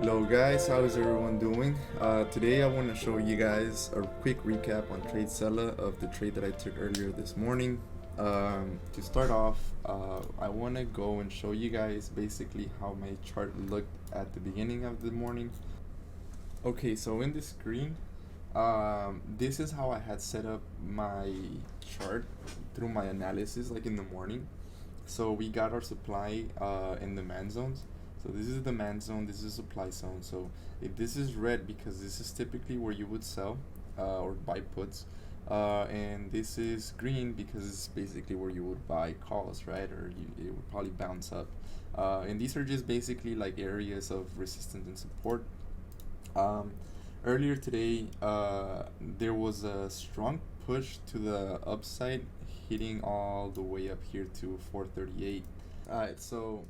Hello guys, how is everyone doing? Today I want to show you guys a quick recap on trade seller of the trade that I took earlier this morning. To start off, I want to go and show you guys basically how my chart looked at the beginning of the morning. Okay, so in this screen, this is how I had set up my chart through my analysis like in the morning. So we got our supply and demand zones. So this is the demand zone, this is supply zone. So if this is red, because this is typically where you would sell or buy puts, and this is green because it's basically where you would buy calls, right? Or it would probably bounce up. And these are just basically like areas of resistance and support. Um, Earlier today, there was a strong push to the upside, hitting all the way up here to 438. Alright, so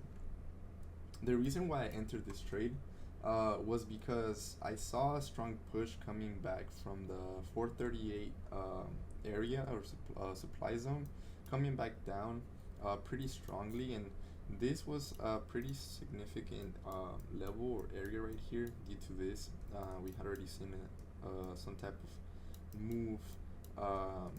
the reason why I entered this trade was because I saw a strong push coming back from the 438 area or supply zone, coming back down pretty strongly, and this was a pretty significant level or area right here. Due to this, we had already seen some type of move um,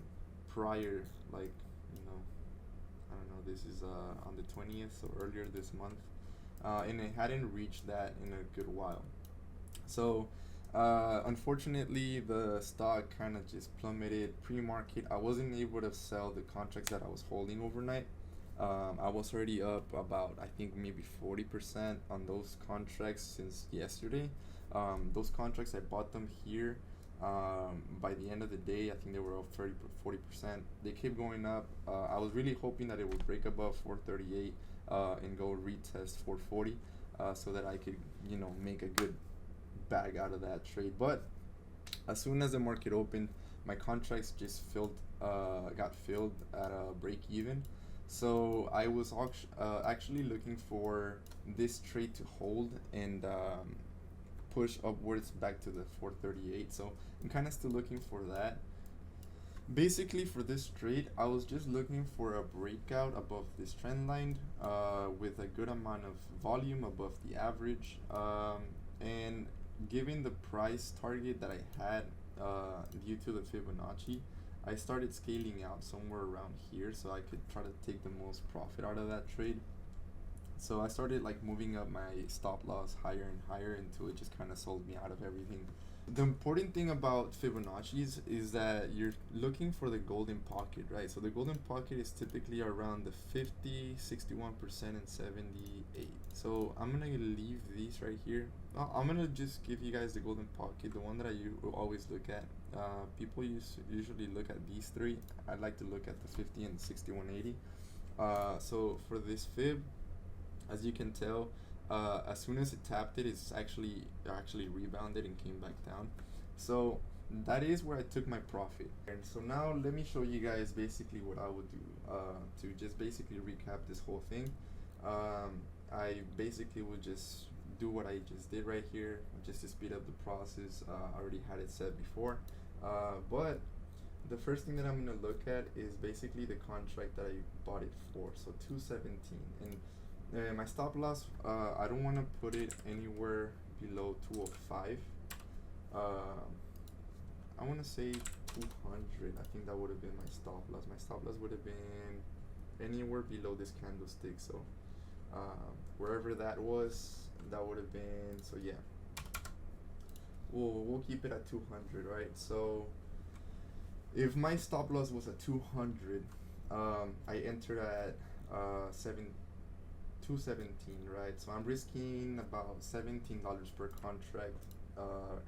prior, like I don't know. This is on the 20th, so earlier this month, and it hadn't reached that in a good while. So, unfortunately, the stock kind of just plummeted pre-market. I wasn't able to sell the contracts that I was holding overnight. I was already up about, I think, maybe 40% on those contracts since yesterday. Those contracts, I bought them here. By the end of the day, I think they were up 40%. They kept going up. I was really hoping that it would break above 438 and go retest 440 so that I could, make a good bag out of that trade. But as soon as the market opened, my contracts just got filled at a break even. So I was actually looking for this trade to hold and push upwards back to the 438. So I'm kind of still looking for that. Basically, for this trade, I was just looking for a breakout above this trend line with a good amount of volume above the average. And given the price target that I had due to the Fibonacci, I started scaling out somewhere around here so I could try to take the most profit out of that trade. So I started like moving up my stop loss higher and higher until it just kind of sold me out of everything. The important thing about Fibonacci's is that you're looking for the golden pocket, right? So the golden pocket is typically around the 50, 61%, and 78. So I'm gonna leave these right here. I'm gonna just give you guys the golden pocket, the one that I always look at. People usually look at these three. I like to look at the 50 and 6180. So for this fib, as you can tell, as soon as it tapped it, it's actually rebounded and came back down. So that is where I took my profit. And so now let me show you guys basically what I would do to just basically recap this whole thing. I basically would just do what I just did right here, just to speed up the process. I already had it set before, but the first thing that I'm gonna look at is basically the contract that I bought it for. So 217, and my stop loss, I don't want to put it anywhere below 205. I want to say 200. I think that would have been my stop loss. My stop loss would have been anywhere below this candlestick. So wherever that was, that would have been. So yeah, we'll keep it at 200, right? So if my stop loss was at 200, I entered at 217, right? So I'm risking about $17 per contract,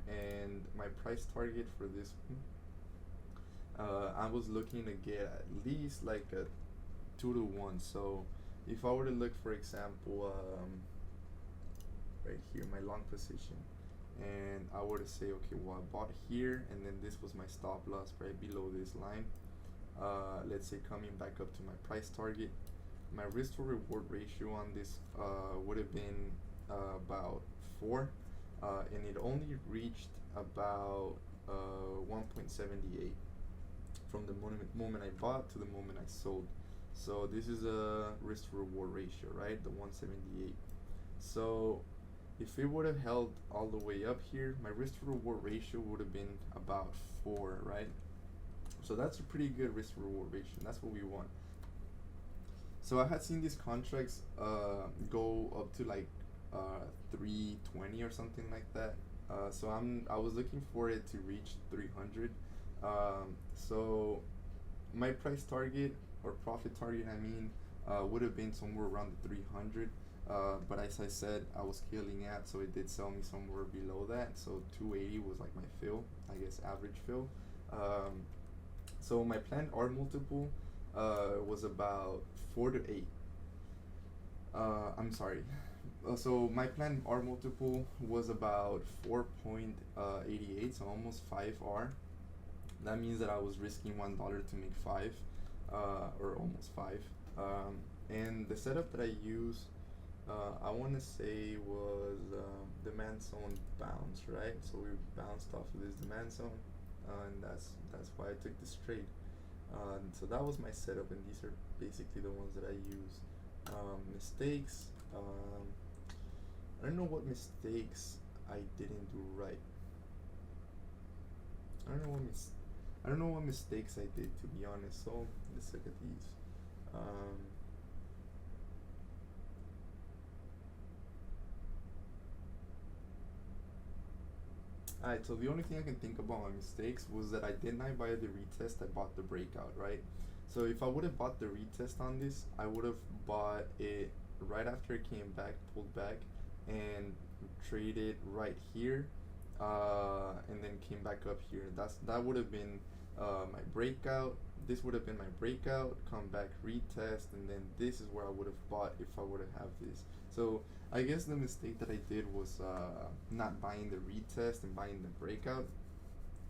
and my price target for this one, I was looking to get at least like a 2 to 1. So if I were to look, for example, right here, my long position, and I were to say, okay, well, I bought here, and then this was my stop loss right below this line. Let's say coming back up to my price target, my risk to reward ratio on this would have been about 4, and it only reached about 1.78 from the moment I bought to the moment I sold. So this is a risk to reward ratio, right? The 178. So If it would have held all the way up here, my risk to reward ratio would have been about 4, right? So that's a pretty good risk to reward ratio. That's what we want. So I had seen these contracts go up to like 320 or something like that. So I was looking for it to reach 300. So my price target or profit target, I mean, would have been somewhere around the 300. But as I said, I was scaling at, so it did sell me somewhere below that. So 280 was like my fill, I guess, average fill. Um, so my planned R multiple was about 4 to 8. I'm sorry. So my planned R multiple was about 4.88, so almost 5 R. That means that I was risking $1 to make 5, or almost 5. And the setup that I use, I want to say was demand zone bounce, right? So we bounced off of this demand zone, and that's why I took this trade. So that was my setup, and these are basically the ones that I use. Mistakes. I don't know what mistakes I didn't do right. I don't know I don't know what mistakes I did, to be honest. So let's look at these. Um, Alright, so the only thing I can think about my mistakes was that I did not buy the retest, I bought the breakout, right? So if I would have bought the retest on this, I would have bought it right after it came back, pulled back, and traded right here, and then came back up here. That would have been my breakout. This would have been my breakout, come back, retest, and then this is where I would have bought if I would have had this. So I guess the mistake that I did was not buying the retest and buying the breakout.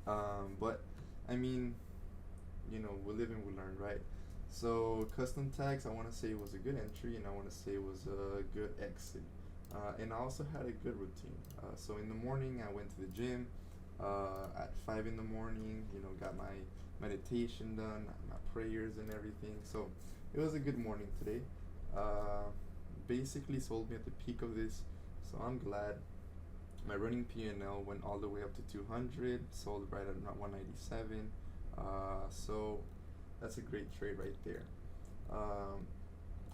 But I mean, we live and we learn, right? So custom tags, I want to say it was a good entry, and I want to say it was a good exit. And I also had a good routine. So in the morning, I went to the gym at 5 in the morning. Got my meditation done, my prayers and everything. So it was a good morning today. Basically sold me at the peak of this, so I'm glad. My running P&L went all the way up to 200, sold right at 197. So that's a great trade right there.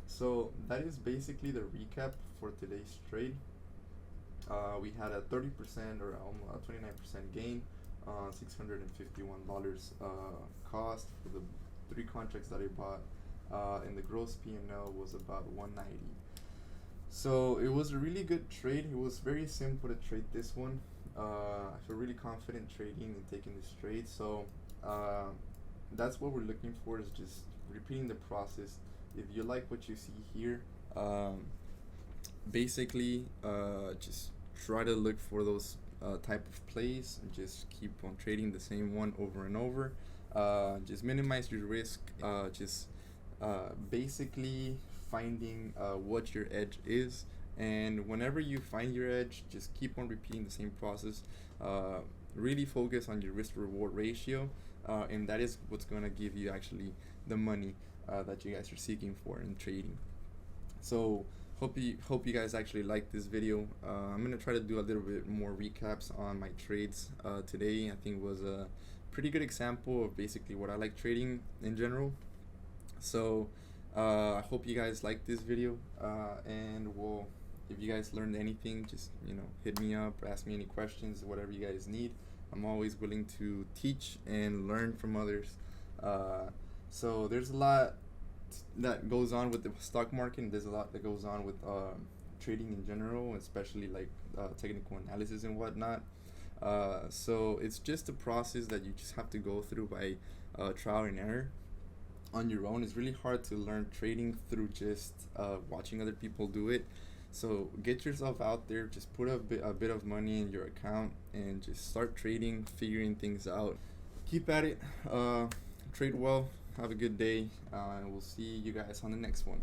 So that is basically the recap for today's trade. We had a 30% or almost a 29% gain on $651 cost for the 3 contracts that I bought, and the gross P&L was about 190. So it was a really good trade. It was very simple to trade this one. I feel really confident trading and taking this trade. So that's what we're looking for, is just repeating the process. If you like what you see here, basically just try to look for those type of plays and just keep on trading the same one over and over. Just minimize your risk. Just basically finding what your edge is, and whenever you find your edge, just keep on repeating the same process. Really focus on your risk reward ratio, and that is what's going to give you actually the money that you guys are seeking for in trading. So hope you guys actually like this video. I'm gonna try to do a little bit more recaps on my trades today. I think it was a pretty good example of basically what I like trading in general. So I hope you guys liked this video, and if you guys learned anything, just hit me up, ask me any questions, whatever you guys need. I'm always willing to teach and learn from others. So there's a lot that goes on with the stock market, and there's a lot that goes on with trading in general, especially like technical analysis and whatnot. So it's just a process that you just have to go through by trial and error on your own. It's really hard to learn trading through just watching other people do it. So get yourself out there, just put a bit of money in your account and just start trading, figuring things out. Keep at it. Trade well. Have a good day. And we'll see you guys on the next one.